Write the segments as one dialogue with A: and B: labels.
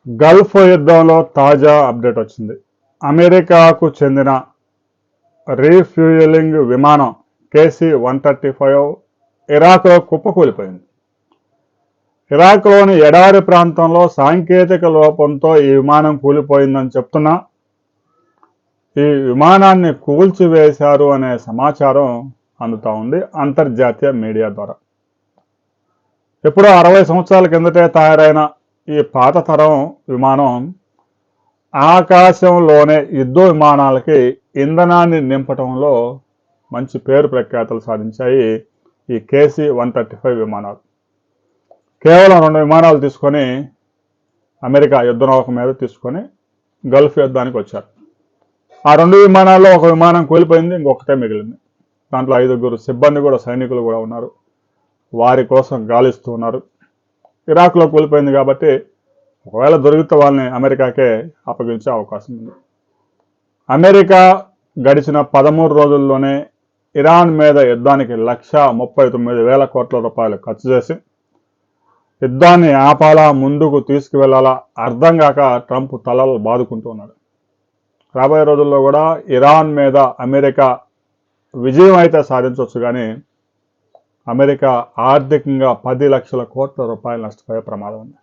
A: Gulf యుద్ధంలో తాజా update వచ్చింది. అమెరికాకు చెందిన రీఫ్యూయలింగ్ విమానం KC-135 ఇరాక్లో కుప్పకూలిపోయింది. ఇరాక్లోని ఎడారి ప్రాంతంలో సాంకేతిక లోపంతో ఈ విమానం కూలిపోయిందని చెప్తున్నా ఈ విమానాన్ని కూల్చివేశారు అనే సమాచారం అందుతా ఉంది అంతర్జాతీయ మీడియా ద్వారా. ఎప్పుడో 60 సంవత్సరాల కిందటే తయారైన ఈ పాత తరం విమానం ఆకాశంలోనే యుద్ధ విమానాలకి ఇంధనాన్ని నింపటంలో మంచి పేరు ప్రఖ్యాతలు సాధించాయి ఈ KC-135 విమానాలు. కేవలం 2 విమానాలు తీసుకొని అమెరికా యుద్ధ నౌక మీద తీసుకొని గల్ఫ్ యుద్ధానికి వచ్చారు. ఆ 2 విమానాల్లో ఒక విమానం కూలిపోయింది, ఇంకొకటే మిగిలింది. దాంట్లో 5 సిబ్బంది కూడా సైనికులు కూడా ఉన్నారు. వారి కోసం గాలిస్తూ ఉన్నారు. ఇరాక్లో కూలిపోయింది కాబట్టి ఒకవేళ దొరికితే వాళ్ళని అమెరికాకే అప్పగించే అవకాశం ఉంది. అమెరికా గడిచిన 13 రోజుల్లోనే ఇరాన్ మీద యుద్ధానికి 1,39,000 కోట్ల రూపాయలు ఖర్చు చేసి యుద్ధాన్ని ఆపాలా, ముందుకు తీసుకువెళ్లాలా అర్థం కాక ట్రంప్ తలలు బాదుకుంటూ ఉన్నాడు. రాబోయే రోజుల్లో కూడా ఇరాన్ మీద అమెరికా విజయం అయితే సాధించవచ్చు, కానీ అమెరికా ఆర్థికంగా 10 లక్షల కోట్ల రూపాయలు నష్టపోయే ప్రమాదం ఉంది.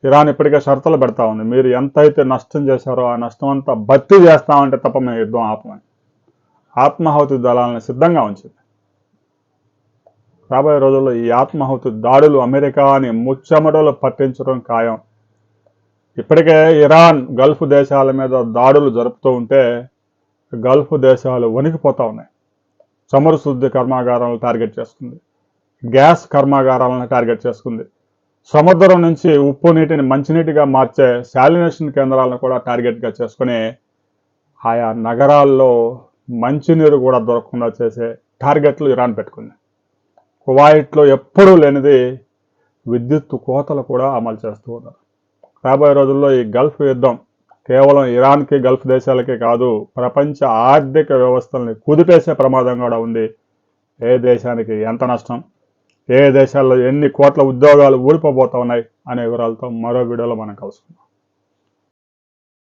A: ఇరాన్ ఇప్పటికే షరతులు పెడతా ఉంది, మీరు ఎంతైతే నష్టం చేశారో ఆ నష్టం అంతా భర్తీ చేస్తామంటే తప్ప మేము యుద్ధం ఆపమని ఆత్మాహుతి దళాలను సిద్ధంగా ఉంచింది. రాబోయే రోజుల్లో ఈ ఆత్మాహుతి దాడులు అమెరికాని ముచ్చెమటలు పట్టించడం ఖాయం. ఇప్పటికే ఇరాన్ గల్ఫ్ దేశాల మీద దాడులు జరుపుతూ ఉంటే గల్ఫ్ దేశాలు వణికిపోతూ ఉన్నాయి. చమురు శుద్ధి కర్మాగారాలను టార్గెట్ చేసుకుంది, గ్యాస్ కర్మాగారాలను టార్గెట్ చేసుకుంది, సముద్రం నుంచి ఉప్పు నీటిని మంచినీటిగా మార్చే శాలినేషన్ కేంద్రాలను కూడా టార్గెట్గా చేసుకుని ఆయా నగరాల్లో మంచినీరు కూడా దొరకకుండా చేసే టార్గెట్లు ఇరాన్ పెట్టుకుంది. కువైట్లో ఎప్పుడూ లేనిది విద్యుత్ కోతలు కూడా అమలు చేస్తూ ఉన్నారు. రాబోయే రోజుల్లో ఈ గల్ఫ్ యుద్ధం కేవలం ఇరాన్కి గల్ఫ్ దేశాలకే కాదు, ప్రపంచ ఆర్థిక వ్యవస్థల్ని కుదిపేసే ప్రమాదం కూడా ఉంది. ఏ దేశానికి ఎంత నష్టం, ఏ దేశాల్లో ఎన్ని కోట్ల ఉద్యోగాలు ఊడిపోబోతా ఉన్నాయి అనే వివరాలతో మరో వీడియోలో మనం కలుసుకుందాం.